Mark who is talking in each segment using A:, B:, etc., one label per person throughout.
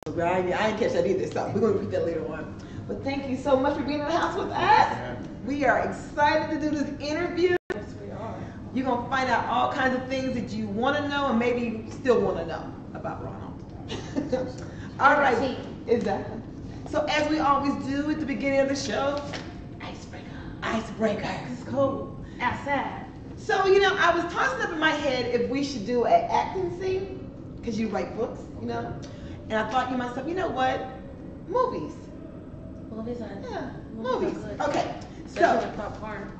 A: I didn't catch that either, so we're going to read that later on. But thank you so much for being in the house with us. We are excited to do this interview.
B: Yes, we are.
A: You're going to find out all kinds of things that you want to know and maybe still want to know about Ronald. All right. Exactly. So as we always do at the beginning of the show, icebreaker.
B: It's cold outside.
A: So, you know, I was tossing up in my head if we should do an acting scene, because you write books, you know. And I thought to myself, you know what? Movies.
B: Movies are
A: Yeah,
B: movies.
A: movies. Okay.
B: Especially popcorn.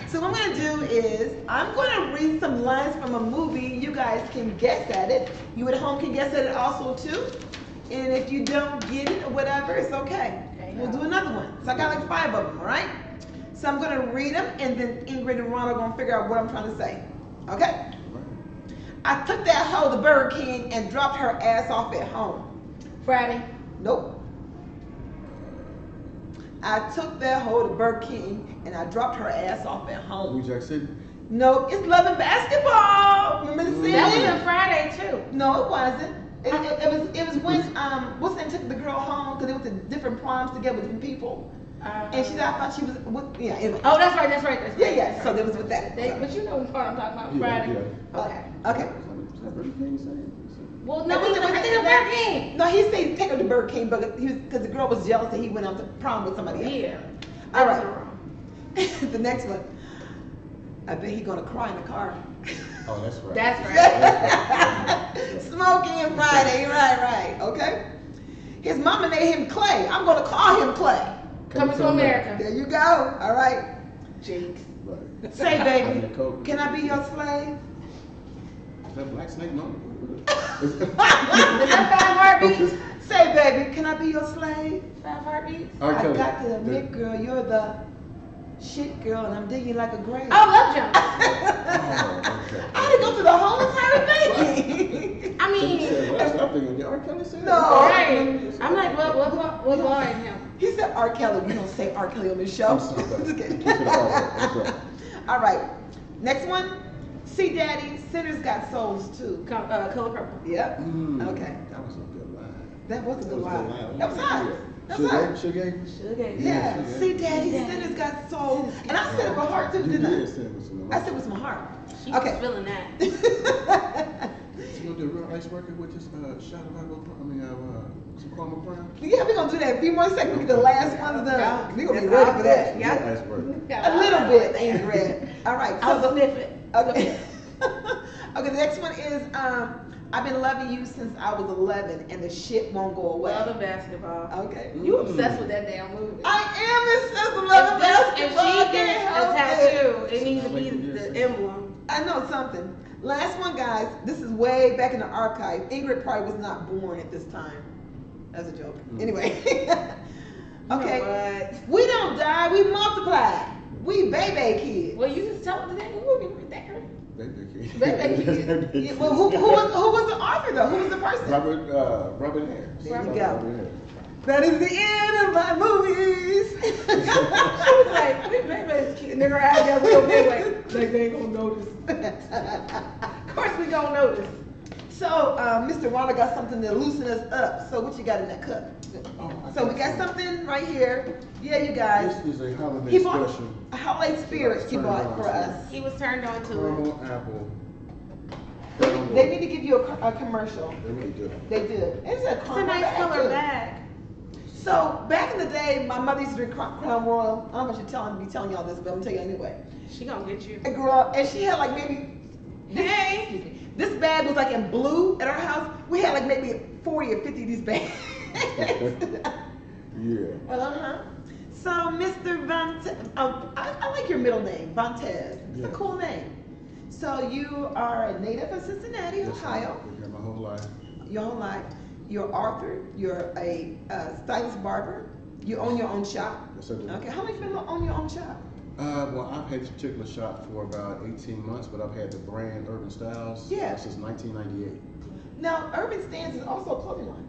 A: So what I'm going to do is I'm going to read some lines from a movie. You guys can guess at it. You at home can guess at it also too. And if you don't get it or whatever, it's okay. We'll do another one. So I got like 5 of them, all right? So I'm going to read them, and then Ingrid and Ron are going to figure out what I'm trying to say. Okay? I took that hoe to Burger King and dropped her ass off at home.
B: Friday.
A: Nope. I took that hoe to Burger King and I dropped her ass off at home.
C: New Jack City?
A: No, it's Love and Basketball. Remember the scene?
B: That was on Friday too.
A: No, it wasn't. It was when what's name took the girl home because they went to different proms together with different people. And she said I thought she was with, yeah. Anyway.
B: Oh, that's right.
A: Yeah. So there was with that.
B: But you know what I'm talking about. Friday.
C: Yeah.
A: Okay.
C: Is that Burger King saying?
B: Well, no, I think it's Burger King.
A: No, he said take her to Burger King, but because the girl was jealous that he went out to prom with somebody else.
B: Yeah.
A: All right. The next one. I bet he's gonna cry in the car.
C: Oh, that's right.
B: That's right.
A: Smoking Friday, right. Okay. His mama named him Clay. I'm gonna call him Clay.
B: Coming to America.
A: There you go. All right.
B: Jinx.
C: Right.
A: Say, baby, can I be your slave?
C: Is that Black Snake? No.
B: Is that 5 heartbeats?
A: Say, baby, can I be your slave?
B: 5 heartbeats?
A: I got to admit, girl, you're the shit girl, and I'm digging like a grave.
B: Oh, Love Jones.
C: Okay.
A: I had to go through the whole entire thing.
B: I mean,
C: I'm thinking, did R. Kelly say that?
A: No.
B: right. I'm like, what boy in him?
A: He said R. Kelly. We don't say R. Kelly on this show.
C: I'm sorry.
A: Just kidding.
C: Keep it all.
A: All right. Next one. See, Daddy, sinners got souls too.
B: Color Purple.
A: Yep.
C: Okay. That was a good line.
A: That was a good line. That was hot. That was hot.
C: Sugar?
A: Yeah. See, Daddy, sinners got souls. And I said it with my heart too, didn't I? I said it with my heart.
B: She's
A: Okay.
B: feeling that.
C: You gonna do a real icebreaker with this shot of some caramel brown?
A: Yeah, we're going to do that. A few more seconds. We get the last one done. We're going to be ready for that.
B: Yeah.
C: Icebreaker.
A: A little bit, ain't red. All right.
B: I'll sniff it.
A: Okay. Okay, the next one is I've been loving you since I was 11 and the shit won't go away.
B: Love and Basketball.
A: Okay.
B: You obsessed with that damn movie.
A: I am obsessed with Love and Basketball.
B: If she gets a tattoo, it needs to be the emblem.
A: I know something. Last one, guys. This is way back in the archive. Ingrid probably was not born at this time. That's a joke. Anyway. Okay.
B: You know what?
A: We don't die. We multiply. We baby kids.
B: Well, you just tell them the name of the movie right there.
C: Baby kid.
A: Yeah, well, who was the author though? Who was the person?
C: Robert Harris.
A: There you go. That is the end of my movies.
B: She was like, we baby's kid. And then her eyes got real big, like they ain't gonna notice. Of course we gonna notice.
A: So, Mr. Ronald got something to loosen us up. So what you got in that cup? So we got something right here. Yeah, you guys.
C: This is a holiday special.
A: A holiday spirit he bought for us.
B: He was turned on to it.
C: Caramel apple.
A: They need to give you a commercial.
C: They really do.
A: They do. It's a
B: nice color bag.
A: So back in the day, my mother used to drink Crown Royal. I don't know if I should be telling y'all this, but I'm gonna tell you anyway.
B: She gonna get you.
A: I grew up, and she had like maybe. Hey, this bag was like in blue at our house. We had like maybe 40 or 50 of these bags.
C: Yeah.
A: So Mr. Vontaze, I like your middle name, Vontaze. It's a cool name. So you are a native of Cincinnati, Ohio.
C: Been here my whole life.
A: Your whole life. You're an author. You're a stylist barber. You own your own shop.
C: Yes, I do.
A: Okay. How long have you been on your own shop?
C: Well, I've had this particular shop for about 18 months, but I've had the brand Urban Styles since 1998.
A: Now, Urban Stance is also a clothing line.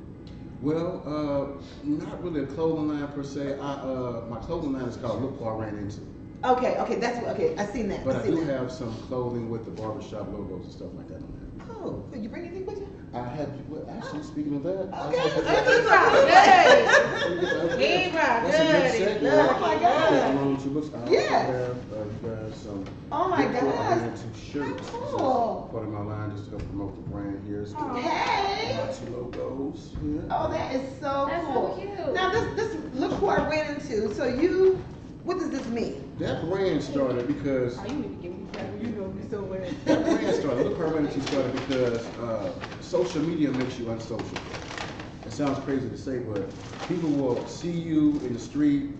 C: Well, not really a clothing line per se. My clothing line is called Look What I Ran Into.
A: Okay, that's what. Okay, I seen that.
C: But I do have some clothing with the barbershop logos and stuff like that on there.
A: Oh, did you bring anything with you?
C: I had, well, actually, speaking of that,
A: Okay.
B: He rock
C: that's a good segue.
A: Oh my God.
C: I have you guys some.
A: Oh my gosh.
C: Some shirts.
A: Cool.
C: Part of my line just to help promote the brand here.
A: Hey.
C: My two logos. Yeah.
A: Oh, that is so
B: That's
A: cool.
B: so cute.
A: Now this look who I ran into. So what does this mean?
C: That brand started because.
B: Oh, you need to give me credit. You know me so well.
C: That brand started. Look, her energy started because social media makes you unsocial. It sounds crazy to say, but people will see you in the street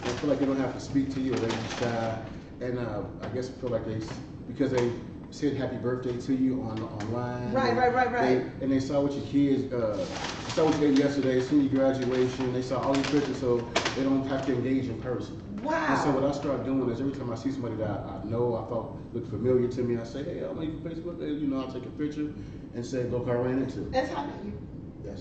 C: and feel like they don't have to speak to you, or they be shy. And I guess feel like because they said happy birthday to you online.
A: Right.
C: And they saw what your kids, saw what you did yesterday, seen your graduation. They saw all these pictures, so they don't have to engage in person.
A: Wow.
C: And so what I started doing is every time I see somebody that I know, I thought looked familiar to me, I say, hey, I'm on your Facebook, I'll take a picture and say, look, I ran into.
A: That's how I met you.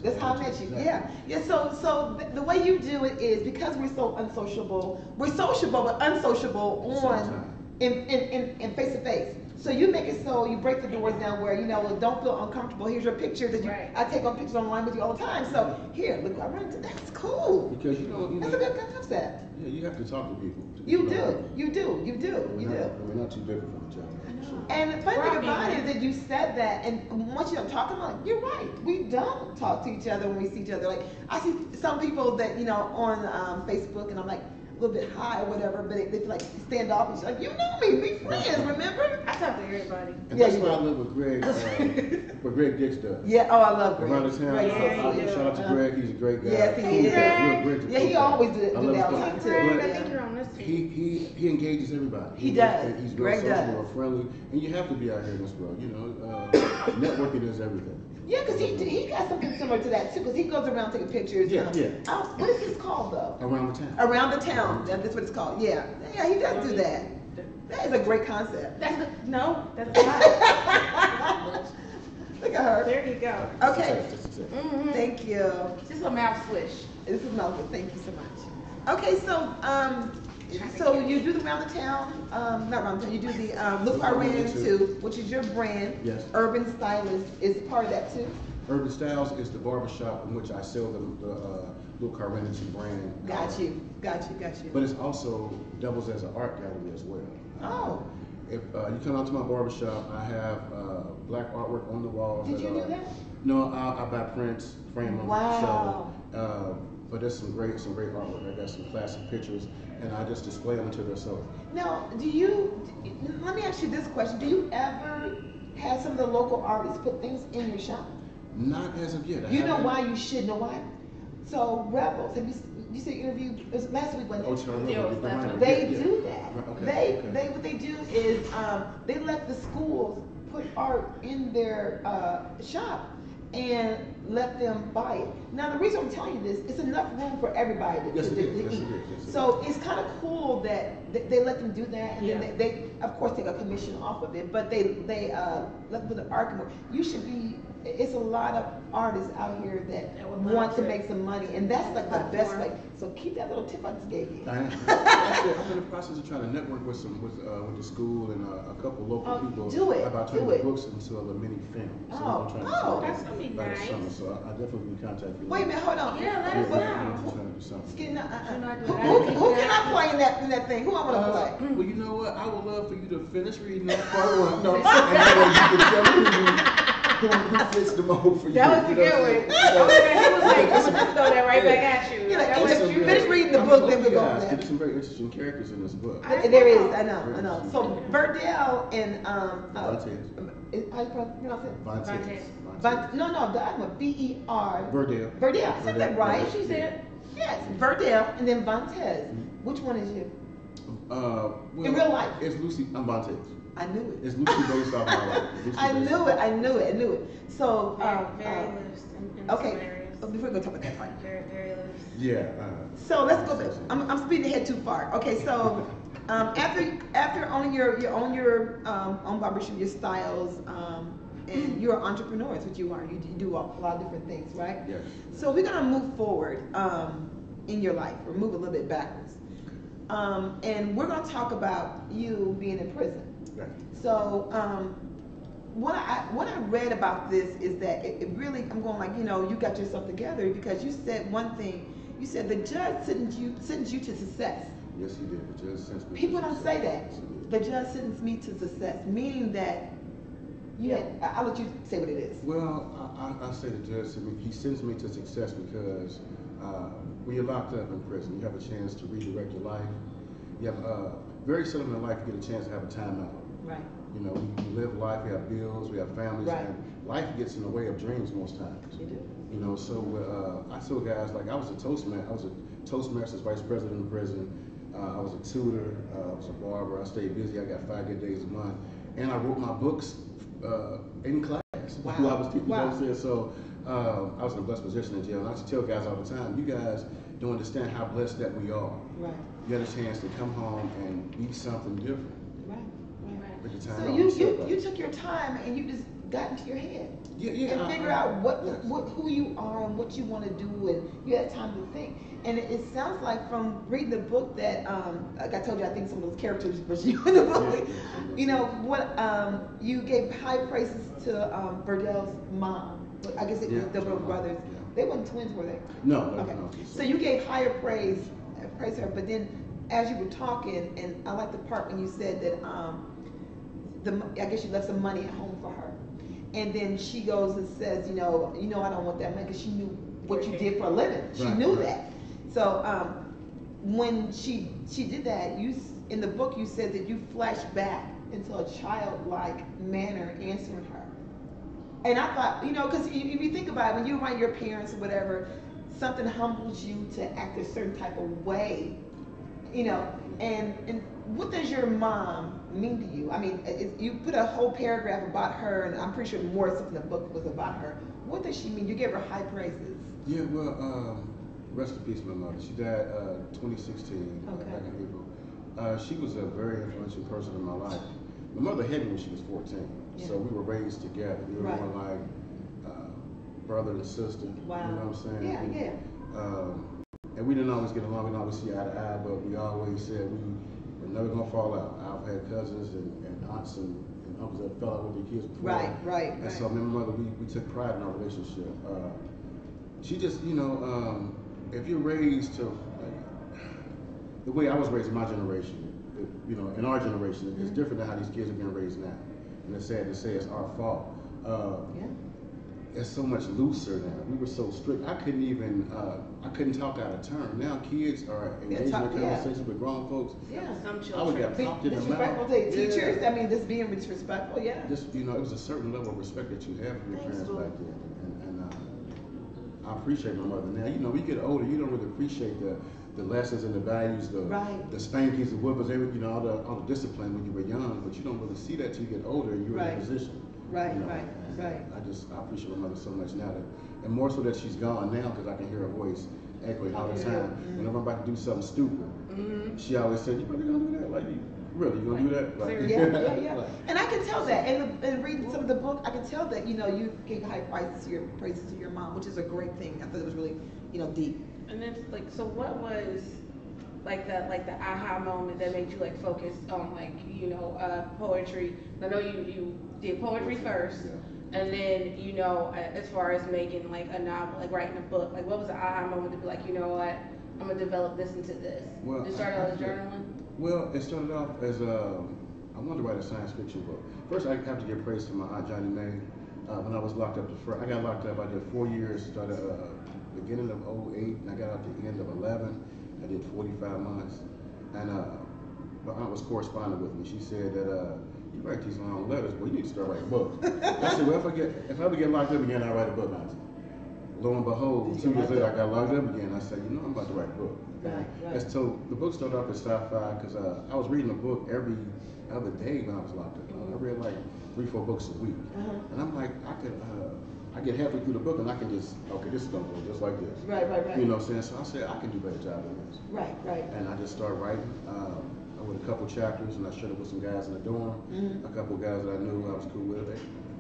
A: That's how I met you.
C: Exactly.
A: Yeah. So the way you do it is because we're so unsociable. We're sociable but unsociable in face to face. So you make it so you break the doors down where don't feel uncomfortable. Here's your picture that I take on pictures online with you all the time. So here, look, I run into. That's cool.
C: Because
A: that's a good concept.
C: Yeah, you have to talk to people.
A: You do.
C: We're not too different from each other.
A: And the funny thing about it is that you said that, and once you don't talk, I'm like, you're right. We don't talk to each other when we see each other. Like I see some people that on Facebook, and I'm like a little bit high or whatever, but they like stand off and she's like, you know me, we friends, remember?
B: I talk to everybody.
C: And that's why I live with Greg. What Greg Dix does.
A: Yeah. Oh, I love Greg.
C: Around the town. Shout out to Greg. He's a great guy.
A: Yes, he is. Yeah, he always do that all the time too.
B: I think you're on this too.
C: He engages everybody.
A: He does.
C: He's real social, friendly, and you have to be out here in this world. Networking is everything.
A: Yeah, because he got something similar to that too. Because he goes around taking pictures.
C: Yeah.
A: What is this called though?
C: Around the town.
A: Around the town. That's what it's called. Yeah, he does do that. That is a great concept.
B: That's not.
A: Look at her.
B: There you go.
A: Okay.
B: Mm-hmm.
A: Thank you.
B: Just a mouth swish.
A: This is Melvin. Thank you so much. Okay, so you do the round the town, not round the town. You do the look I ran into, which is your brand.
C: Yes.
A: Urban Stylist is part of that too.
C: Urban Styles is the barbershop in which I sell the Look I Ran Into brand.
A: Got you.
C: But it's also doubles as an art gallery as well.
A: Oh.
C: If you come out to my barbershop, I have black artwork on the walls.
A: Did you do that?
C: No, I buy prints, frame them.
A: Wow.
C: So, but there's some great artwork. I got some classic pictures, and I just display them until they're sold.
A: Now, let me ask you this question. Do you ever have some of the local artists put things in your shop?
C: Not as of yet.
A: You know why you should know why? So Rebels, have you see interview? It was last week when they do that.
C: Okay.
A: What they do is they let the schools put art in their shop and let them buy it. Now the reason I'm telling you this, it's enough room for everybody to eat. So it's kind of cool that they let them do that, and then they of course take a commission off of it, but they let them put the art more. You should be. It's a lot of artists out here that want to make some money, and that's like the best way. So keep that little tip I just gave you.
C: Actually, I'm in the process of trying to network with the school and a couple local people about turning the books into a mini film. So
B: that's gonna be nice.
C: So I definitely can contact you.
A: Wait a minute, hold on.
B: Yeah, let us know.
C: I'm trying to do something.
A: Who can I play in that thing? Who I want to play?
C: Well, you know what? I would love for you to finish reading that part one. No, and that way you can tell me who fits the mold for you.
B: That was a good one. He was like, I'm going to throw that right back at you.
A: Finish reading the book, then we'll go on
C: there. There's some very interesting characters in this book.
A: There is, I know. So Verdell and
C: Vontaze.
A: How you pronounce it?
C: Vontaze.
A: No, I'm a B-E-R.
C: Verdell.
A: Verdell. I said that right.
B: She said.
A: Yes, Verdell and then Vontaze. Which one is you? In real life.
C: It's Lucy. I'm Vontaze.
A: I knew it.
C: It's Lucy based off my life.
A: I knew it. So,
B: very loose in
A: okay. Before we go talk about that part.
B: Very loose.
C: Yeah.
A: So let's go back. I'm speeding ahead too far. Okay, so after owning your own barbershop, your styles, and you're an entrepreneur, is what you are. You do a lot of different things, right?
C: Yes.
A: So we're gonna move forward in your life, or move a little bit backwards, and we're gonna talk about you being in prison.
C: Right.
A: So what I read about this is that it really, I'm going like, you got yourself together because you said one thing. You said the judge sentenced you to success.
C: Yes, he did. The judge sentenced me.
A: People
C: to
A: don't
C: success.
A: say that.
C: Yes, he did.
A: The judge sentenced me to success, meaning that I'll let you say what it is.
C: Well, I say the judge sentenced me to success because when you're locked up in prison, you have a chance to redirect your life. You have very seldom in life you get a chance to have a timeout.
A: Right.
C: We live life, we have bills, we have families,
A: Right.
C: and life gets in the way of dreams most times.
A: You do.
C: So I told guys, like I was a Toastmasters vice president in prison. I was a tutor, I was a barber, I stayed busy, I got 5 good days a month. And I wrote my books in class.
A: Wow.
C: I was teaching,
A: Wow.
C: So I was in a blessed position in jail. And I used to tell guys all the time, you guys don't understand how blessed that we are.
A: Right.
C: You had a chance to come home and be something different.
A: Right. Right.
C: With the time
A: So
C: on
A: you
C: yourself.
A: took your time and you just got into your head.
C: Yeah,
A: And figure out who you are and what you want to do, and you had time to think. And it sounds like from reading the book that, like I told you, I think some of those characters was you in the book. You gave high praises to Verdel's mom. I guess it was the brothers.
C: Yeah.
A: They weren't twins, were they?
C: No.
A: Okay.
C: No.
A: So you gave higher praise to her, but then as you were talking, and I like the part when you said that I guess you left some money at home for her. And then she goes and says, I don't want that money, because she knew what you did for a living. She knew that. So when she did that, in the book you said that you flashed back into a childlike manner answering her. And I thought, because if you think about it, when you're around your parents or whatever, something humbles you to act a certain type of way, and what does your mom mean to you? I mean, you put a whole paragraph about her, and I'm pretty sure more stuff in the book was about her. What does she mean? You gave her high praises.
C: Yeah, well, rest in peace, my mother. She died 2016,
A: Okay.
C: back in April. She was a very influential person in my life. My mother had me when she was 14, so we were raised together. We were more like brother and sister.
A: Wow.
C: You know what I'm saying?
A: Yeah.
C: And we didn't always get along, we didn't always see eye to eye, but we always said we were never gonna fall out. I've had cousins and aunts and uncles that fell out with their kids before.
A: Right.
C: And so me and my mother, we took pride in our relationship. She just, if you're raised to, like, the way I was raised in my generation, in our generation, it's different than how these kids are being raised now. And it's sad to say it's our fault. It's so much looser now. We were so strict. I couldn't talk out of turn. Now kids are engaging in conversations with grown folks.
A: Yeah.
B: Some
C: I would
B: children.
C: get popped in the mouth.
A: Disrespectful to teachers. I mean, just being disrespectful. Yeah.
C: Just, it was a certain level of respect that you have for your parents back then. And I appreciate my mother. Now, when you get older, you don't really appreciate the lessons and the values, the spankings, the whippers, all the discipline when you were young, but you don't really see that till you get older and you're in a position.
A: Right.
C: I appreciate my mother so much now, and more so that she's gone now, because I can hear her voice echoing all the time. Whenever I'm about to do something stupid, she always said, "You really gonna do that? Like, you gonna do that?" Like,
A: Yeah. And I can tell that, and reading some of the book, I can tell that you gave high praises to your mom, which is a great thing. I thought it was really deep.
B: And then so what was like the aha moment that made you focus on poetry? I know you did poetry first, and then as far as making a novel, writing a book, what was the aha moment to be like, I'm gonna develop this into this?
C: Well,
B: It started out as journaling.
C: Well, it started off as I wanted to write a science fiction book. First, I have to give praise to my aunt Johnny Mae. When I was locked up, I got locked up. I did 4 years. Started beginning of 08, and I got out the end of 11. I did 45 months, and my aunt was corresponding with me. She said that you write these long letters, well, you need to start writing books. I said, well, if I ever get locked up again, I'll write a book now. Lo and behold, 2 years later, I got locked up again. I said, I'm about to write a book.
A: Right.
C: And so the book started off as sci-fi because I was reading a book every other day when I was locked up. I read 3-4 books a week, and I'm like, I get halfway through the book and I can just, this is gonna go just like this.
A: Right.
C: You know what I'm saying? So I said, I can do a better job than this.
A: Right.
C: And I just started writing. I wrote a couple chapters and I shared it with some guys in the dorm. A couple guys that I knew I was cool with.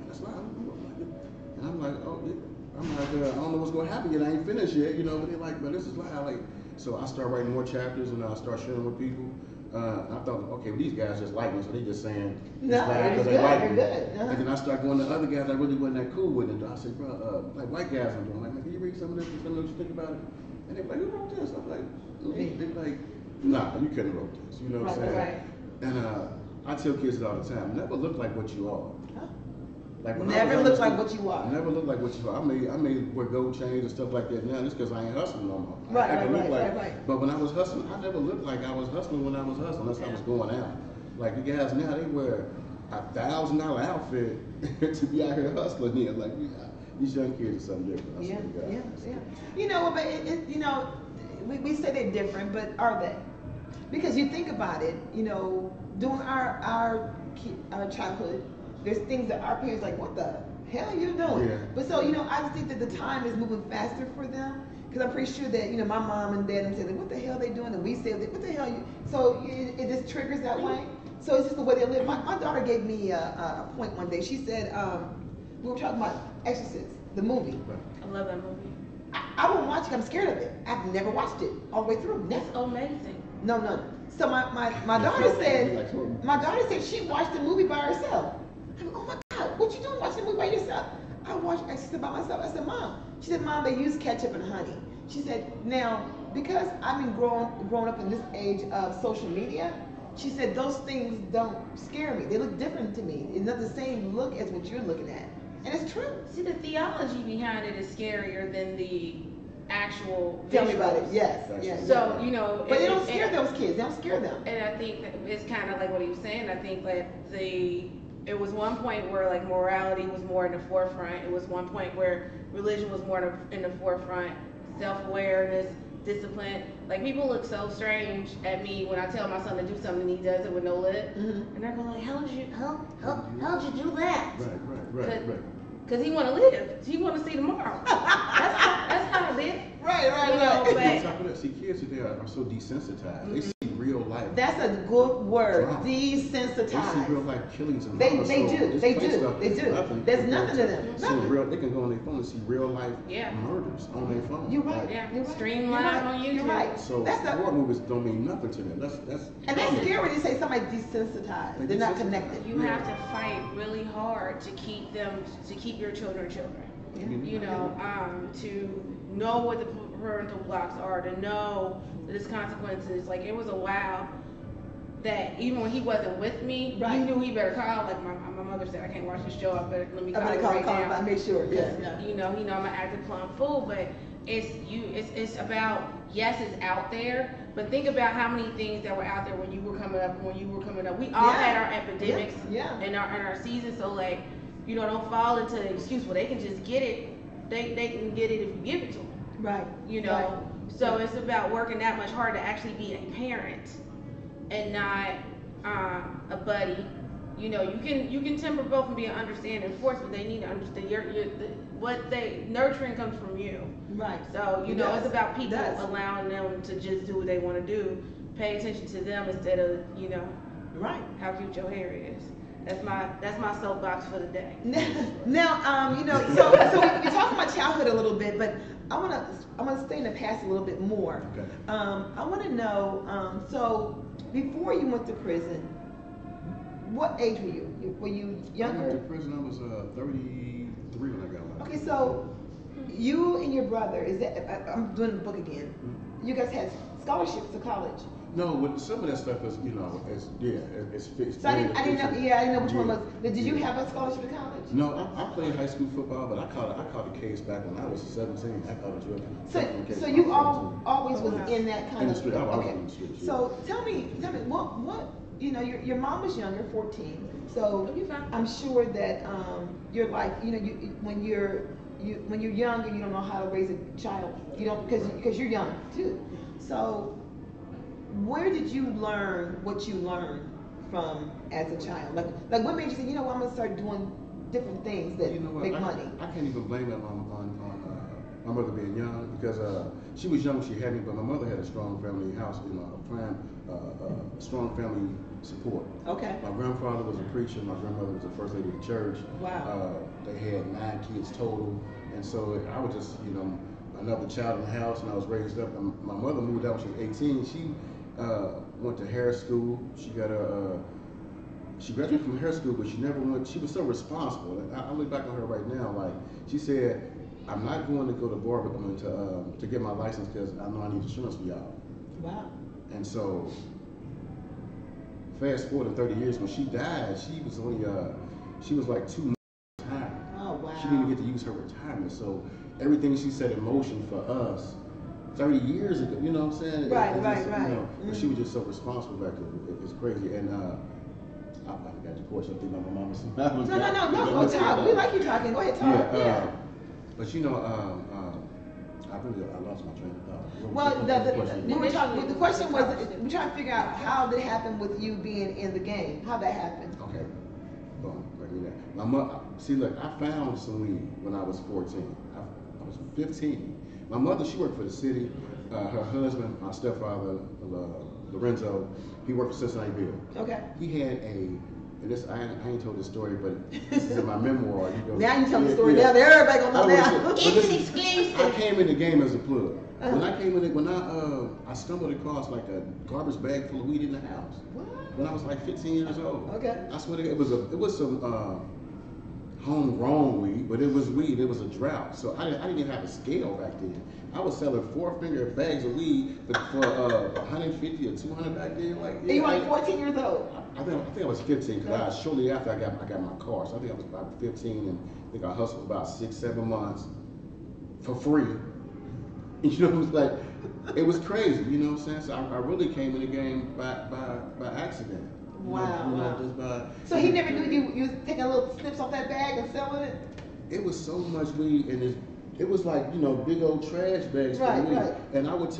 C: That's why I don't like it. And I'm like, I don't know what's gonna happen yet. I ain't finished yet, but they're like, but this is why I like. So I started writing more chapters and I started sharing with people. I thought, okay, well, these guys just like me, so they just saying
A: No,
C: it's bad
A: it's
C: because they
A: good,
C: like
A: they're
C: me.
A: good. Uh-huh.
C: And then I start going to other guys I really wasn't that cool with, and I said, bro, like white guys I'm doing, like, man, can you read some of this and tell me what you think about it? And they're like, who wrote this? I'm like, they're like, nah, you couldn't have wrote this. You know what I'm saying?
B: Right.
C: And I tell kids all the time, never look like what you are.
A: Huh?
C: Like when
A: Never
C: I was
A: look
C: young,
A: like what you are.
C: Never look like what you are. I may wear gold chains and stuff like that now just because I ain't hustling no more.
A: Right,
C: I can
A: right,
C: look like,
A: right.
C: But when I was hustling, I never looked like I was hustling when I was hustling unless I was going out. Like the guys now, they wear $1,000 outfit to be out here hustling here. Like these young kids are something different. I swear to God.
A: Yeah. You know, but we say they're different, but are they? Because you think about it, you know, during our childhood, there's things that our parents like, what the hell are you doing?
C: Yeah.
A: But so, you know, I just think that the time is moving faster for them. Because I'm pretty sure that, you know, my mom and dad say, like, what the hell they doing? And we say, what the hell you? So it just triggers that way. So it's just the way they live. My daughter gave me a point one day. She said, we were talking about Exorcist, the movie.
B: I love that movie.
A: I won't watch it. I'm scared of it. I've never watched it all the way through. Never.
B: It's amazing.
A: No. So my daughter said she watched the movie by herself. I'm like, oh my God, what you doing watching the movie by yourself? I watched Exorcist by myself. I said, Mom. She said, Mom, they use ketchup and honey. She said, now, because I've been grown up in this age of social media, she said, those things don't scare me. They look different to me. It's not the same look as what you're looking at. And it's true.
B: See, the theology behind it is scarier than the actual
A: Tell me
B: visuals.
A: about it. Yes.
B: So, you know.
A: But they don't scare those kids. They don't scare them.
B: And I think that it's kind of like what he was saying. I think that it was one point where like morality was more in the forefront. It was one point where religion was more in the forefront. Self-awareness, discipline. Like people look so strange at me when I tell my son to do something and he does it with no lip. Mm-hmm. And they're going like, how'd you do that?
C: Right.
B: Because he want to live. He want to see tomorrow. That's how I live.
A: Right.
C: On top of that, see, kids today are so desensitized. Mm-hmm. They see real life.
A: That's a good word.
C: Drama.
A: Desensitized.
C: They see real life killings and
A: They do.
C: They do.
A: There's nothing to them.
C: They can go on their phone and see real life murders on their phone.
A: You're right.
B: You're right. Streamline on YouTube.
A: You're right.
C: So horror movies don't mean nothing to them.
A: And that's scary when you say somebody's desensitized. They're not connected.
B: You have to fight really hard to keep your children.
A: Yeah.
B: You know, to know what the parental blocks are, to know that there's consequences. Like it was a while that even when he wasn't with me, he knew he better call. Like my mother said, I can't watch this show. Let me call right now.
A: I make sure.
B: Yeah. You know, I'm an active plum fool, but it's about, yes, it's out there, but think about how many things that were out there when you were coming up. We all had our epidemics in our season, so like, you know, don't fall into the excuse, well, they can just get it. They can get it if you give it to them.
A: Right.
B: You know, right. So it's about working that much harder to actually be a parent and not a buddy. You know, you can temper both and be an understanding force, but they need to understand nurturing comes from you.
A: Right.
B: So it's about people allowing them to just do what they want to do. Pay attention to them instead of
A: right,
B: how cute your hair is. That's my soapbox for the day.
A: Now, so we're talking about childhood a little bit, but I want to stay in the past a little bit more.
C: Okay.
A: I want to know. So before you went to prison, what age were you? Were you younger?
C: I went to prison. I was 33 when I got out.
A: Okay, so you and your brother, I'm doing the book again. Mm-hmm. You guys had scholarships to college.
C: No, some of that stuff is, it's fixed.
A: So I didn't know which one was. Did you have a scholarship to college?
C: No, I played high school football, but I caught a case back when I was 17. I caught a drug case.
A: So you always was in that kind of.
C: Industry. I was in the street. Yeah.
A: So tell me, what your mom was younger, 14. So I'm sure that your life, when you're younger, you don't know how to raise a child. You don't because you're young too. So where did you learn what you learned from as a child? Like what made you say, I'm gonna start doing different things that make money?
C: I can't even blame that on my mother being young because she was young when she had me, but my mother had a strong family house, strong family support.
A: Okay.
C: My grandfather was a preacher. My grandmother was the first lady of the church.
A: Wow.
C: They had 9 kids total, and so I was just another child in the house, and I was raised up. And my mother moved out when she was 18. went to hair school. She got a she graduated from hair school, but she never went. She was so responsible. And I look back on her right now. Like she said, "I'm not going to go to barber to get my license because I know I need insurance for y'all."
A: Wow.
C: And so, fast forward to 30 years, when she died, she was only she was like 2 months retired.
A: Oh wow.
C: She didn't get to use her retirement. So everything she set in motion for us 30 years ago, you know what I'm saying?
A: Right.
C: You know, but she
A: Mm-hmm.
C: was just so responsible back then. It's crazy. And I got your question. I think my mama smiling.
A: No. Talk. We like you talking. Go ahead, talk.
C: Yeah. But you know, I lost my train of thought.
A: Well,
C: What was the question?
A: we were talking. The question was, we're trying to figure out how did it happen with you being in the game. How that happened.
C: Okay. Boom. Right there. My mother. See, look, I found some weed when I was 14. I was 15. My mother, she worked for the city. Her husband, my stepfather, Lorenzo, he worked for Cincinnati Bill.
A: Okay.
C: He had and this I ain't told this story, but this is in my memoir.
A: Now you tell the story. Now everybody gonna know now.
B: It's exclusive.
C: I came in the game as a plug. When I came in, I stumbled across like a garbage bag full of weed in the house.
A: What?
C: When I was like 15 years old.
A: Okay.
C: I swear to God, it was some homegrown weed, but it was weed. It was a drought, so I didn't even have a scale back then. I was selling 4-finger bags of weed for 150 or 200 back then. Like,
A: And you were like 14 years old.
C: I think I was 15 because shortly after I got my car. So I think I was about 15, and I think I hustled about 6-7 months for free. You know, it was like it was crazy. You know what I'm saying? So I really came in the game by accident.
A: Wow.
C: You know, just by.
A: So he never knew you was taking little snips off that bag and selling it?
C: It was so much weed, and it was like, you know, big old trash bags for weed. Right. And I probably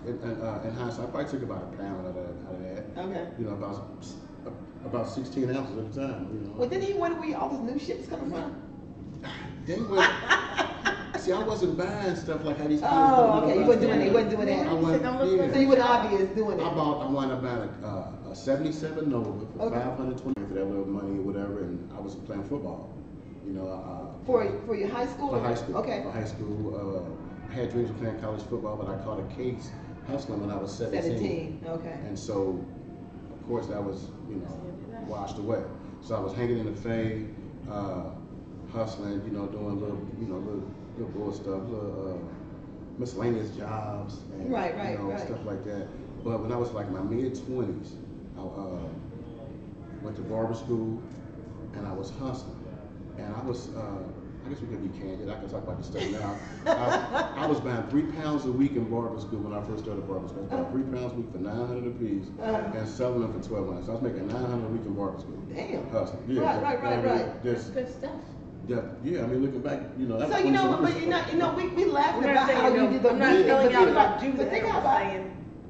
C: in hindsight, I probably took about a pound out of that.
A: Okay.
C: You know, about 16 ounces at a time. You know.
A: Well, didn't he wonder where all this new shit's coming from?
C: See, I wasn't buying stuff like how these kids.
A: Oh, okay. You wasn't doing that.
C: I wasn't.
A: So you were obvious doing it.
C: I wound up buying a 77 Nova for $520 for that little money or whatever, and I was playing football. You know,
A: for your high school?
C: For high school.
A: Okay.
C: For high school, I had dreams of playing college football, but I caught a case hustling when I was 17.
A: Okay.
C: And so, of course, that was, you know, washed away. So I was hanging in the Fay, hustling, you know, doing little bull stuff, little miscellaneous jobs, and stuff like that. But when I was like in my mid-20s, I went to barber school, and I was hustling. And I was, I guess we could be candid. I can talk about this stuff now. I was buying 3 pounds a week in barber school when I first started barber school. I was buying 3 pounds a week for $900 apiece and selling them for $1,200. So I was making $900 a week in barber school.
A: Damn.
C: Hustling. Yeah,
A: Right.
B: That's good stuff.
C: Yeah, I mean, looking back, you know.
A: So you know, but we laughing about how you did the
B: I'm not telling y'all about do
A: but think about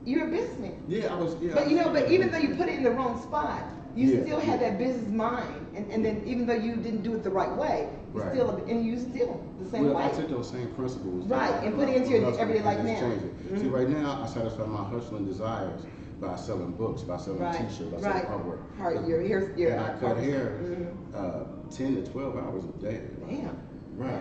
A: you're a businessman.
C: Yeah, I was. Yeah.
A: But you know, but even though you put it in the wrong spot, you still had that business mind, and then even though you didn't do it the right way, you still the same way.
C: I took those same principles.
A: And put it into your everyday life now.
C: Change it. See, right now I satisfy my hustling desires by selling books, by selling T-shirts, by selling artwork. And I cut hair 10 to 12 hours a day.
A: Damn.
C: Right.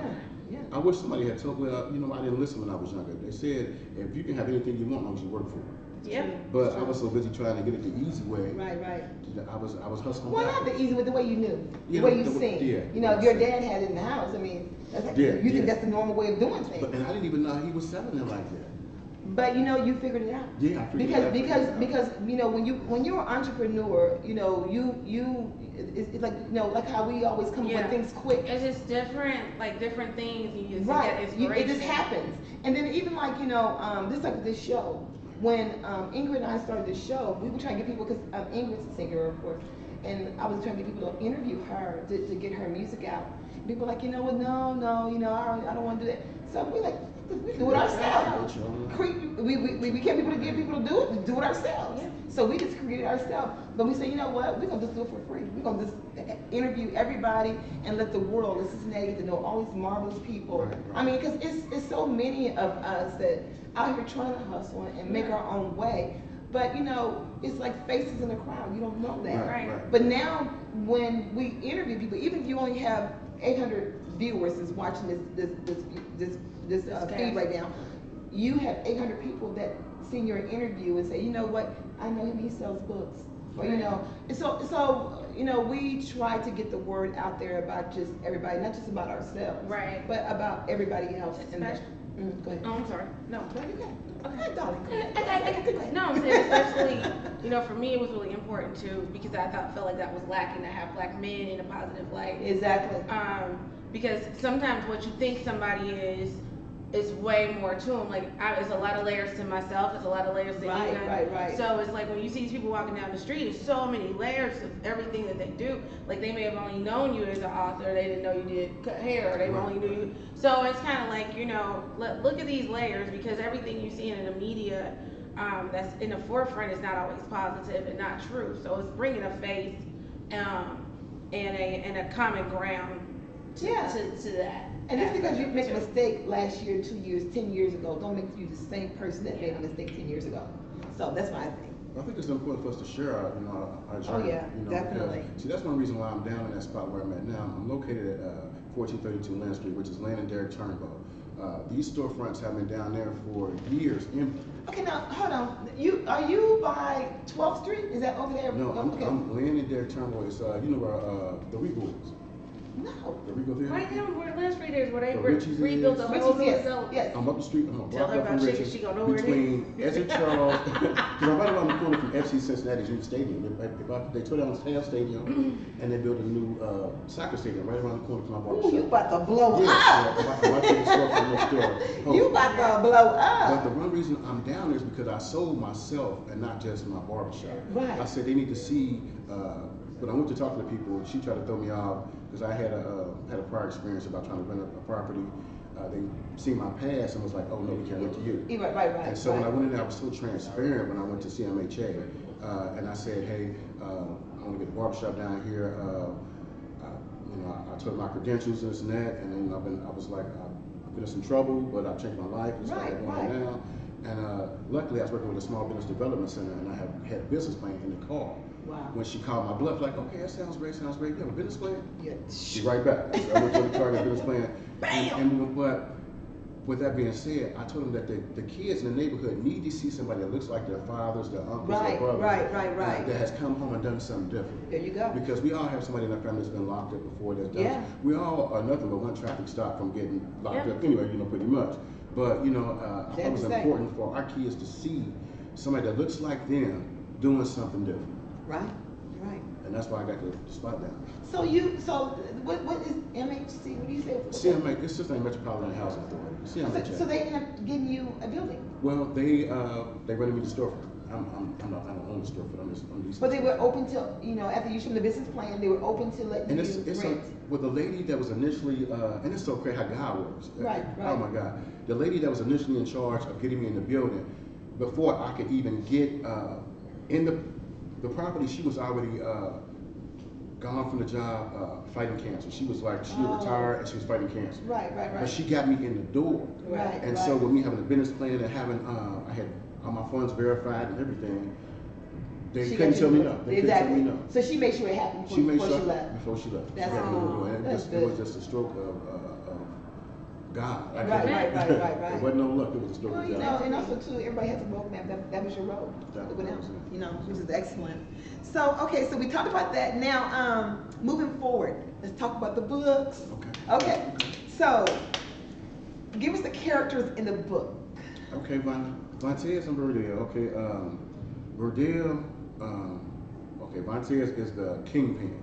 A: Yeah.
C: I wish somebody had told me, you know, I didn't listen when I was younger. They said, if you can have anything you want, as long as you work for it.
B: Yep.
C: But I was so busy trying to get it the easy way.
A: Right.
C: I was hustling.
A: Well, not the easy way, the way you knew, the way you sing.
C: Yeah.
A: You know, if your dad had it in the house, I mean, that's like, you think that's the normal way of doing things.
C: And I didn't even know he was selling it like that.
A: But you know, you figured it out.
C: Yeah, I figured it out.
A: Because you know, when you're an entrepreneur, you know, it's like, you know, like how we always come up with things quick.
B: It's just different things, and you just get
A: It
B: inspiration.
A: just happens. And then even like, you know, just like this show, when Ingrid and I started this show, we were trying to get people, because Ingrid's a singer, of course, and I was trying to get people to interview her to get her music out. People were like, you know what, no, you know, I don't want to do that. So we're like, we do it ourselves. We can't people to get people to do it ourselves. Yeah. So we just created it ourselves. But we say, you know what, we're gonna just do it for free. We're gonna just interview everybody and let the world of Cincinnati to know all these marvelous people. Right. I mean, because it's so many of us that out here trying to hustle and make our own way. But you know, it's like faces in the crowd. You don't know that.
C: Right.
A: But now when we interview people, even if you only have 800 viewers is watching this feed right now, you have 800 people that seen your interview and say, you know what, I know him, he sells books. Or, you know, and so, you know, we try to get the word out there about just everybody, not just about ourselves.
B: Right.
A: But about everybody else. Go ahead.
B: Oh, I'm sorry. No.
A: No, you go. Okay, darling. Go ahead.
B: No, I'm saying especially, you know, for me it was really important too because I felt like that was lacking to have black men in a positive light.
A: Exactly.
B: Because sometimes what you think somebody is way more to them. Like, it's a lot of layers to myself. It's a lot of layers to Ethan.
A: Right.
B: So it's like when you see these people walking down the street, there's so many layers of everything that they do. Like, they may have only known you as an author. They didn't know you did cut hair. Or they only knew you. So it's kind of like, you know, look at these layers because everything you see in the media that's in the forefront is not always positive and not true. So it's bringing a face and a common ground to that.
A: And just because you make a mistake last year, 2 years, 10 years ago, don't make you the same person that made a mistake 10 years ago. So that's my thing.
C: I think it's important for us to share our, you know, our journey.
A: Oh yeah,
C: you know,
A: definitely.
C: Because, see, that's one reason why I'm down in that spot where I'm at now. I'm located at 1432 Land Street, which is Land and Derrick Turnbow. These storefronts have been down there for years.
A: Okay, now hold on. Are you by 12th Street? Is that over there?
C: No,
A: okay.
C: I'm Land and Derrick Turnbow. It's you know where the Regal is.
A: No.
C: The Regal Theater.
B: Right there where Land Street is, where they
C: Richie's
B: rebuilt the whole new
A: yes,
B: facility.
A: yes.
C: I'm up the street. I'm a
B: Tell
C: block
B: her
C: up from
B: about chicken,
C: Richie's
B: she gonna know where it
C: between Ezra Charles. Because I'm right around the corner from FC Cincinnati's new stadium. They tore down the Staff Stadium and they built a new soccer stadium right around the corner from my barbershop.
A: Ooh, you about to blow
C: Yeah,
A: up. You about to blow up.
C: But the one reason I'm down there is because I sold myself and not just my barbershop.
A: Right.
C: I said they need to see. When I went to talk to the people, she tried to throw me off because I had a prior experience about trying to rent a property. They seen my past and was like, "Oh no, we can't rent to you."
A: Right.
C: And so when I went in there, I was so transparent when I went to CMHA, and I said, "Hey, I want to get a barbershop down here." You know, I took my credentials and this and that, and then I was like, I've been in some trouble, but I've changed my life. It's
A: Right.
C: now. And luckily, I was working with a small business development center, and I had a business plan in the car.
A: Wow.
C: When she called my bluff, like, okay, that sounds great. You have a business plan?
A: Yeah.
C: She's right back. So I went to the car, got a business plan.
A: Bam!
C: But with that being said, I told them that the kids in the neighborhood need to see somebody that looks like their fathers, their uncles, their brothers.
A: Right.
C: That has come home and done something different.
A: There you go.
C: Because we all have somebody in our family that's been locked up before that's done.
A: Yeah.
C: We all are nothing but one traffic stop from getting locked up anyway, you know, pretty much. But, you know, I thought it was important for our kids to see somebody that looks like them doing something different.
A: Right.
C: And that's why I got the spot down.
A: So what is MHC? What do you say?
C: CMA, it's just a Metropolitan Housing Authority. CMHA.
A: So they end up getting you a building.
C: Well, they rented me the storefront. I don't own the storefront. I'm leasing.
A: But they were open to, you know, after you showed the business plan, they were open to letting you rent.
C: With the lady that was initially, and it's so crazy how God works.
A: Right.
C: Oh my God. The lady that was initially in charge of getting me in the building, before I could even get in the property, she was already gone from the job fighting cancer. She was like, she retired and she was fighting cancer.
A: Right.
C: But she got me in the door.
A: Right.
C: And so with me having a business plan and having, I had all my funds verified and everything, they couldn't tell me no. They couldn't tell me no.
A: So she made sure it happened before she left.
C: Before she left.
A: That's
C: good. It was just a stroke of God.
A: Right.
C: It wasn't no luck. It was a stroke of God.
A: You know, and also too, everybody has a roadmap. That was your road. You know, which is excellent. So okay, so we talked about that. Now, moving forward, let's talk about the books. Okay. So, give us the characters in the book.
C: Okay, Vontez and Verdell. Okay, Verdell. Okay, Vontez is the kingpin.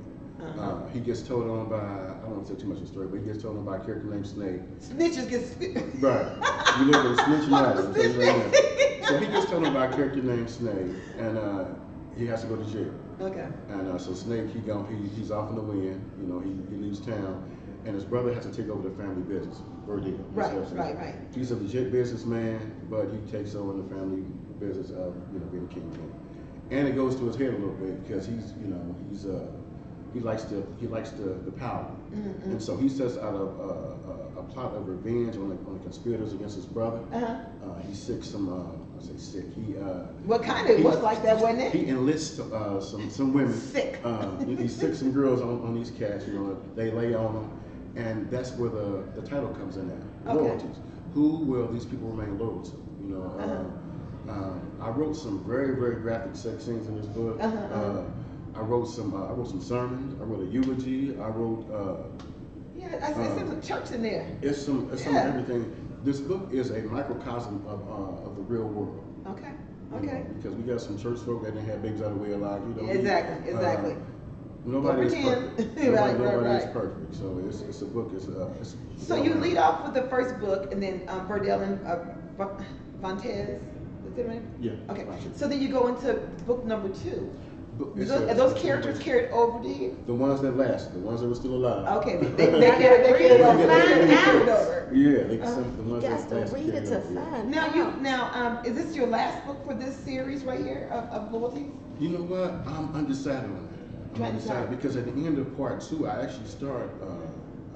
C: He gets told on by, I don't want to say too much of the story, but he gets told on by a character named Snake.
A: Snitches get
C: Right. You live with snitching right. So he gets told on by a character named Snake, and he has to go to jail.
A: Okay.
C: And so Snake, he's off in the wind. You know, he leaves town, and his brother has to take over the family business. Verdell.
A: Right.
C: He's a legit businessman, but he takes over the family business of, you know, being a kingpin. And it goes to his head a little bit because he likes the power, and so he sets out a plot of revenge on the conspirators against his brother. He sicks some. I say sick.
A: What kind of was like that, wasn't it?
C: He enlists some women.
A: Sick.
C: He sicks some girls on these cats. You know, they lay on them, and that's where the title comes in at. Loyalties. Who will these people remain loyal to? You know. I wrote some very, very graphic sex scenes in this book. I wrote some sermons. I wrote a eulogy. I wrote.
A: Yeah, I see some church in there.
C: It's some everything. This book is a microcosm of the real world.
A: Okay.
C: You know, because we got some church folk that didn't have babies out of wedlock. You know.
A: Exactly.
C: Nobody is perfect. Nobody is
A: right.
C: perfect. So it's a book.
A: So you lead off with the first book, and then Burdell and Fontez. Is it right?
C: Yeah.
A: Okay.
C: Right.
A: So then you go into book number 2. Are those characters carried over to you?
C: The ones that lasted, the ones that were still alive.
A: Okay, they carried over.
C: Yeah, the ones
D: You
C: that
D: got to
C: lasted.
D: read it to find out.
A: Now, is this your last book for this series right here of Loyalty?
C: You know what? I'm undecided on that. I'm undecided because at the end of part 2, I actually start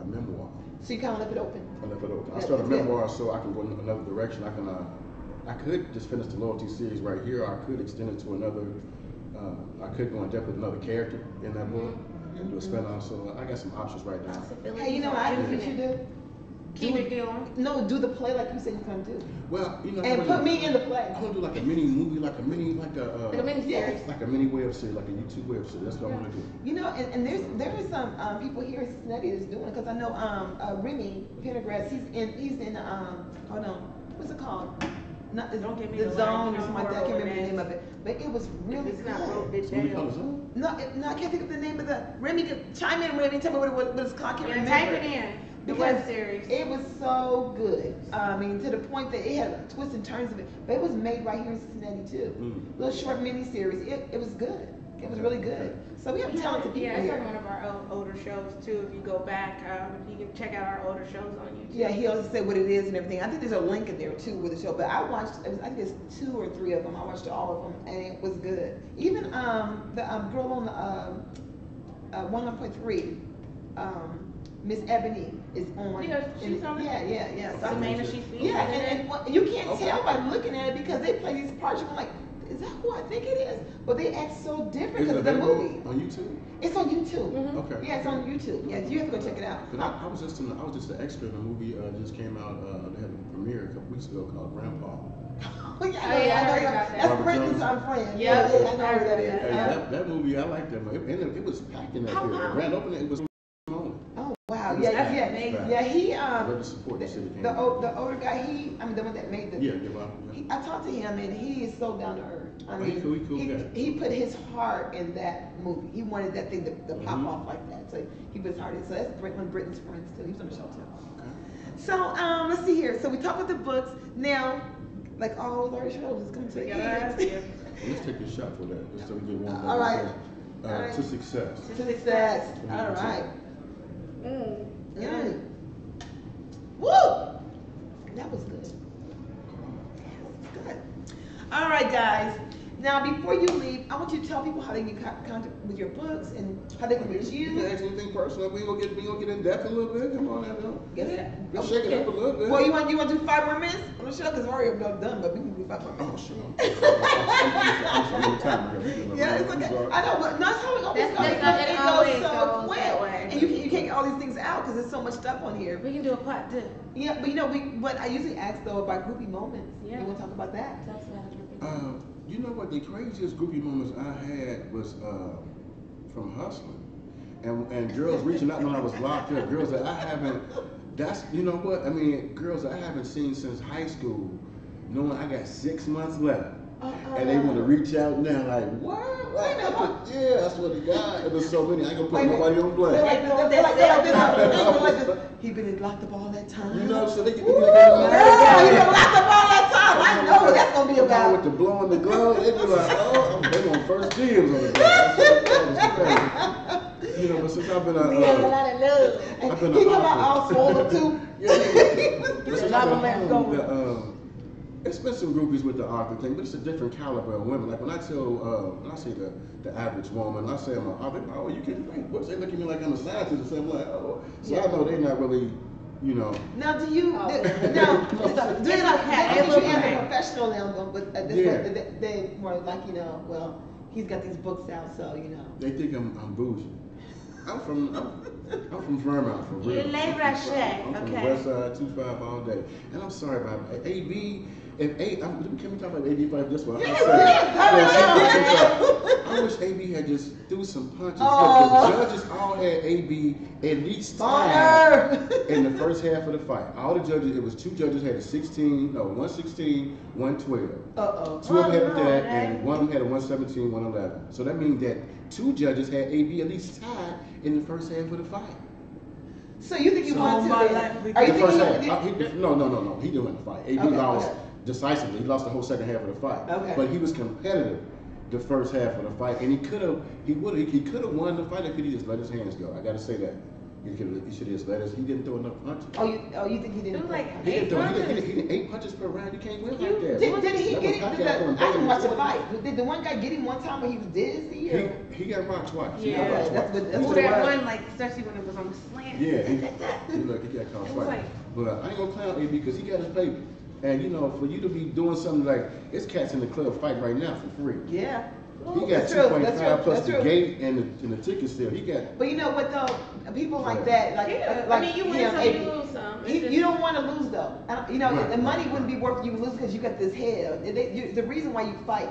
C: a memoir.
A: So you kind of left it open.
C: I left it open. I start a memoir so I can go in another direction. I could just finish the Loyalty series right here, or I could extend it to another. I could go in depth with another character in that book and do a spin-off. So I got some options right now.
A: Hey, you know what I think you should do?
B: Keep it going.
A: No, do the play like you said you're gonna do.
C: Well, you know,
A: and put me in the play.
C: I'm gonna do like a mini movie, like a mini
B: series,
C: like a mini web series, like a YouTube web series. That's what I want to do.
A: You know, and there is some people here in Cincinnati that's doing it because I know Remy Pendergrass. He's in hold on, what's it called? Not the Zone or something like that. I can't remember the name of it, but it was really good. No, I can't think of the name of the. Remy, chime in, Remy. Tell me what it's called. I can't remember.
B: Type it in. The web series.
A: It was so good. I mean, to the point that it had twists and turns of it. But it was made right here in Cincinnati too. Little short mini series. It was good. It was really good. So we have talented people
B: it's
A: here.
B: on one of our older shows too. If you go back, you can check out our older shows on YouTube.
A: Yeah, he also said what it is and everything. I think there's a link in there too with the show. But I watched. I think there's 2 or 3 of them. I watched all of them, and it was good. Even the girl on the 101.3. Miss Ebony is on.
B: Yeah, she's on it.
A: Yeah. So
B: she's featured.
A: Yeah, and you can't tell by looking at it because they play these parts. You're like, is that who I think it is? But they act so different because of the movie.
C: On YouTube?
A: It's on YouTube.
C: Okay.
A: Yeah, it's on YouTube. Yeah, you have to go check it out.
C: I was just an extra in a movie just came out. They had a premiere a couple weeks ago called Grandpa.
A: I know that. That's Brittany's friend. Yeah, I know who that is.
C: Hey, that movie, I liked that movie. It was packed in that theater. The grand opening, it was.
A: Wow, yeah. He the older guy. The one that made the. I talked to him and he is so down to earth. I mean, he put his heart in that movie. He wanted that thing to pop off like that. So he put his heart in. So that's one of Britain's friends too. He was on the show too. Okay. So let's see here. So we talked about the books. Now, like all our shows, it's coming to the end.
C: Let's take a shot for that. Just so we get one.
A: All right.
C: To success.
A: To success. All right. Woo! That was good. Good. All right, guys. Now, before you leave, I want you to tell people how they can get contact with your books and how they can reach you.
C: You can ask anything personal. We gonna get in depth a little bit. Come on now.
A: Get it?
C: Let's shake it up a little bit.
A: Well, you want to do 5 more minutes on the show because we're already done, but we can do 5 more minutes.
C: Oh, sure.
A: Yeah, it's okay. I know, but that's how it always goes. It goes so quick, and you can't get all these things out because there's so much stuff on here.
B: We can do a part 2.
A: Yeah, but what I usually ask though about groupie moments. Yeah. You want to talk about that?
B: That's not
C: you know what? The craziest groupie moments I had was from hustling, and girls reaching out when I was locked up. Girls that I haven't. That's you know what? I mean, girls that I haven't seen since high school, knowing I got 6 months left. And they want to reach out now, like, what? Like, yeah, I swear to God, it was so many. I ain't gonna put nobody on blast.
A: He been locked up all that time.
C: You know, so they can.
A: He been locked up all that time. I know what that's gonna be about.
C: With the blow in the glove, they be like, oh, they want first dibs on the glove. You know, but since I've been a
A: he come out all swollen too.
C: It's been some groupies with the author thing, but it's a different caliber of women. Like when I say the average woman, I say I'm an author. Oh, you can what's they look at me like I'm a scientist or something like so I know they're not really, you know.
A: Now do you do they like as a professional now? But they more like well he's got these books out, so you know.
C: They think I'm bougie. I'm from Vermont, for real.
B: You're late, Rashay.
C: I'm from the West Side, 2-5 all day. And I'm sorry about AB. If can we talk about AB fight this one?
A: Yeah,
C: I wish AB had just threw some punches.
A: Oh.
C: The judges all had AB at least tied in the first half of the fight. All the judges, it was 2 judges had a 116, 112. Two of them had that, and one of them had a 117, 111. So that means that 2 judges had AB at least tied in the first half of the fight.
A: So you think you won
B: my
A: too?
B: life,
A: Are you
C: The first
A: thinking?
C: half, no. He didn't win the fight. AB lost decisively. He lost the whole second half of the fight.
A: Okay.
C: But he was competitive the first half of the fight, and he could have won the fight if he just let his hands go. I got to say that. He should have just let us. He didn't throw enough punches.
A: You think he didn't?
B: It was like
C: He
B: 8
C: didn't
B: punches.
C: He did 8 punches per round. You can't win like that.
A: Did he
C: That
A: get
C: was
A: him?
C: Pacquiao
A: I didn't watch the
C: throwing
A: fight. Did the one guy get him one time when he was dizzy? Or?
C: He got rocked twice. He
B: Yeah.
C: got rocked
A: That's
C: twice.
A: what- that's
B: Ooh,
A: what
B: that
A: it was.
B: one, like, especially when it was on the slant.
C: Yeah, he got caught
B: It was
C: fighting.
B: like-
C: But I ain't gonna clown AB because he got his paper. And you know, for you to be doing something like it's cats in the club fighting right now for free.
A: Yeah.
C: He got
A: That's true,
C: 2.5 plus
A: that's
C: the
A: true.
C: gate and the ticket sale. He got.
A: But you know what though? People like that, like,
B: Yeah,
A: like
B: I mean, you win
A: know,
B: some,
A: AB,
B: you lose some. It's
A: You
B: just-
A: don't want to lose though. You know,
C: Right.
A: the money wouldn't be worth you losing because you got this head. The reason why you fight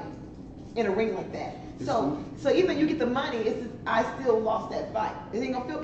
A: in a ring like that. So even you get the money, it's just, I still lost that fight. It ain't gonna be a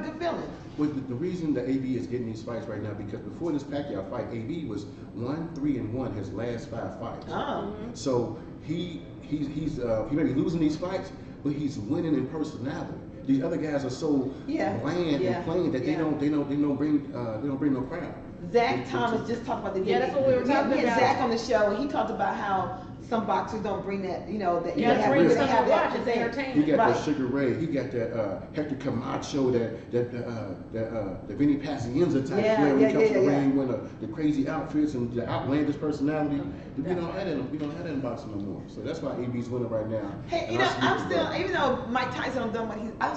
A: good feeling.
C: But the reason that AB is getting these fights right now because before this Pacquiao fight, AB was 1-3-1 his last 5 fights.
A: Oh.
C: So he may be losing these fights, but he's winning in personality. These other guys are so bland and plain that they don't bring no crowd.
A: Zach Thomas just talked about the
B: Yeah, that's what we were talking
A: We had
B: about.
A: Zach on the show, and he talked about how some boxers don't bring that, you know, that
B: You gotta
A: have
B: bring
A: they
B: something
A: have
B: to
A: that
B: watch. It's
A: thing.
B: entertainment.
C: He got
A: Right.
C: that Sugar Ray. He got that Hector Camacho, that Vinny Pacienza type player when he comes to the ring with the crazy outfits and the outlandish personality. We don't have that in boxing no more. So that's why AB's winning right now.
A: Hey, you know, I'm still, even though Mike Tyson, I'm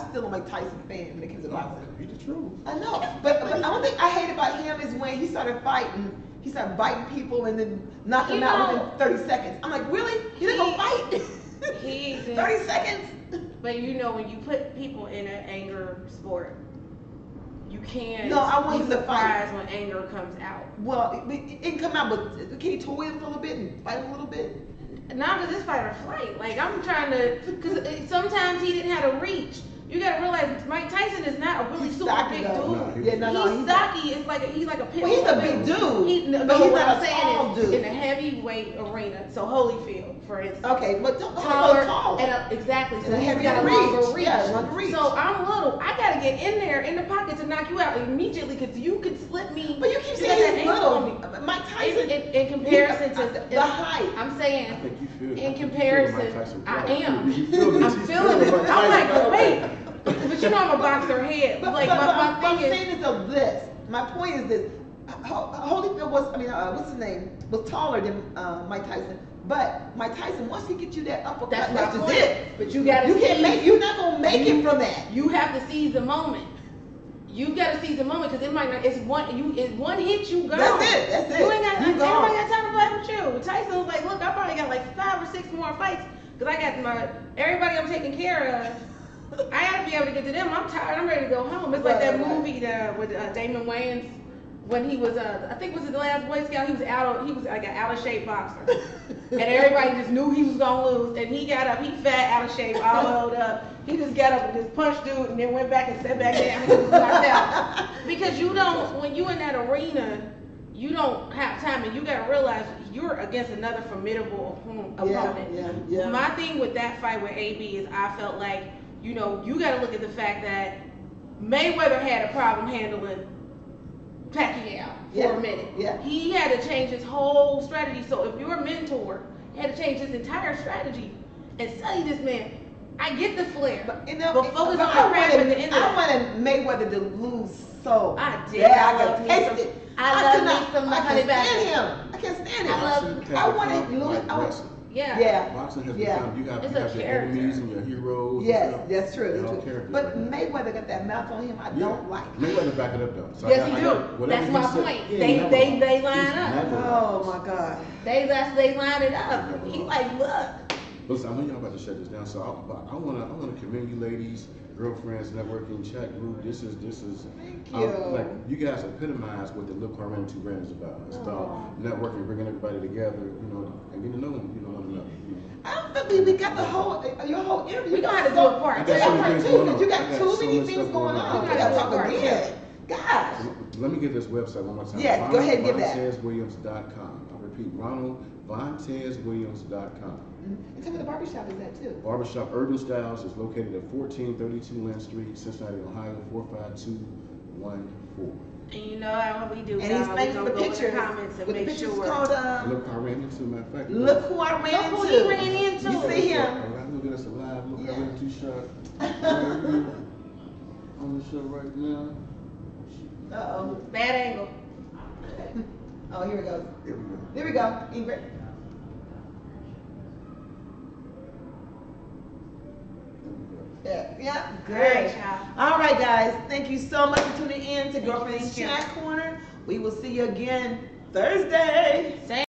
A: still a Mike Tyson fan when it comes to boxing.
C: He's the truth.
A: I know, but the only thing I hate about him is when he started fighting. He started biting people and then knocking them out within 30 seconds. I'm like, really? You didn't go fight?
B: He
A: 30 seconds?
B: But you know, when you put people in an anger sport, you can't
A: No, I want
B: be
A: him to fight.
B: surprised when anger comes out.
A: Well, it can come out, but can he toy him for a little bit and fight him a little bit?
B: Not with this fight or flight. Like, I'm trying to, because sometimes he didn't have a reach. You gotta realize Mike Tyson is not a really
A: He's
B: super
A: stocky,
B: big
A: though.
B: dude.
A: Yeah, no,
B: He's stocky. It's like he's like a pit
A: Well, he's
B: bull.
A: a big dude,
B: No,
A: but he's
B: what
A: not
B: I'm
A: a
B: saying
A: tall
B: is
A: dude.
B: in a heavyweight arena. So Holyfield, for instance.
A: Okay, but
B: Taller,
A: tall.
B: and exactly. So
A: And a
B: he's
A: heavy
B: got a
A: reach.
B: longer reach.
A: Yeah, longer reach.
B: So I'm little. I gotta get in there in the pocket to knock you out immediately because you could slip me.
A: But you keep
B: got that
A: saying he's
B: angle on me.
A: little. Mike Tyson.
B: In comparison to
A: the height.
B: I'm saying
C: I think you feel.
B: in
C: I think you feel
B: comparison,
C: Mike Tyson
B: I
C: proud.
B: am.
C: You feel this.
B: I'm
C: He's
B: feeling it.
C: Mike
B: I'm
C: Tyson.
B: like, wait. But you know I'm a boxer head.
A: But,
B: Like
A: but
B: my
A: I'm
B: thing is,
A: saying is of this. My point is this. Holyfield was, what's his name? Was taller than Mike Tyson. But Mike Tyson, once he gets you that uppercut,
B: that's
A: that's
B: my
A: just
B: point.
A: it.
B: But you gotta
A: You're not gonna make it from that.
B: You have to seize the moment. You gotta seize the moment because it might not. It's one hit you go.
A: That's it.
B: You ain't got.
A: You gone.
B: Everybody got time to fight with you. Tyson was like, look, I probably got like 5 or 6 more fights because I got everybody I'm taking care of. I gotta be able to get to them. I'm tired. I'm ready to go home. It's like that movie with Damon Wayans when he was I think was it the last Boy Scout. He was like an out of shape boxer, and everybody just knew he was gonna lose. And he got up. He fat, out of shape, all loaded up. He just got up and just punched dude, and then went back and sat back down and he was knocked out. Because you don't, when you in that arena, you don't have time, and you gotta realize you're against another formidable opponent.
A: Yeah.
B: My thing with that fight with AB is I felt like, you know, you got to look at the fact that Mayweather had a problem handling Pacquiao for a minute.
A: Yeah.
B: He had to change his whole strategy. So if you're a mentor, he had to change his entire strategy and study this man. I get the flair, but focus on the craft at the end of it.
A: I wanted Mayweather to lose so
B: I did.
A: bad.
B: I love
A: could
B: me
A: taste
B: some-
A: it.
B: I love
A: could
B: me
A: not-
B: some
A: I
B: honey
A: can't
B: badger.
A: stand him. I can't stand him.
B: I love-
C: Boxing has
A: I wanted
C: become
A: Louis.
C: like wrestling.
B: Yeah.
C: Boxing has
A: Yeah.
C: become, you have
B: It's
C: your
B: a character.
C: enemies and your heroes.
A: Yes,
C: and stuff.
A: that's true.
C: They're
A: That's
C: all
A: true.
C: characters
A: But
C: right now.
A: Mayweather got that mouth on him. I don't like.
C: Mayweather back it up though. So
B: Yes,
C: I
B: he
C: got
B: do.
C: whatever
B: That's
C: he
B: my
C: said,
B: point.
C: he
B: They-
C: never
B: they-
C: lost.
B: they line
C: He's
B: up.
C: never
A: Oh
C: lost.
A: my God.
B: They line it up. He like, look.
C: Listen, I know y'all about to shut this down, so I wanna commend you ladies, Girlfriendz networking chat group. This is
A: Thank you.
C: like you guys epitomize what the Look Who I Ran Into brand is about. It's about networking, bringing everybody together, and getting to know one another.
A: I don't think we got the whole your whole interview.
B: We gonna have to do a part
C: I
B: two.
C: got so many things going on.
A: You got
C: I got
A: too
C: so
A: many
C: much
A: things
C: stuff
A: going on.
B: We
A: We
B: gotta
A: gotta
B: do a
A: talk
B: part
A: again. Gosh.
C: Let me get this website one more time.
A: Yes, go ahead and give that.
C: RonaldVontezWilliams.com. I repeat, RonaldVontezWilliams.com.
A: And tell me the barbershop is that too.
C: Barbershop Urban Styles is located at 1432 Lynn Street, Cincinnati, Ohio, 45214.
B: And you know how we do.
A: And he's
B: we
A: thanks
B: gonna
A: for the
B: go in
A: pictures.
B: comments and
A: With the
B: make
A: pictures
B: sure.
A: called
C: Look who I ran into, matter of fact.
A: Look Who I Ran Into.
B: Look who he ran into.
A: You see him.
C: All right, look at us alive. Look,
A: Yeah.
C: I ran into shot. Right here. On the show right now.
A: Uh-oh.
B: Bad angle.
A: Oh, here it goes.
C: Here we go.
A: Here we go. Ingrid. Yeah,
B: All right,
A: good.
B: y'all.
A: All right, guys. Thank you so much for tuning in to Girlfriendz
B: Thank you.
A: Chat Corner. We will see you again Thursday.
B: Same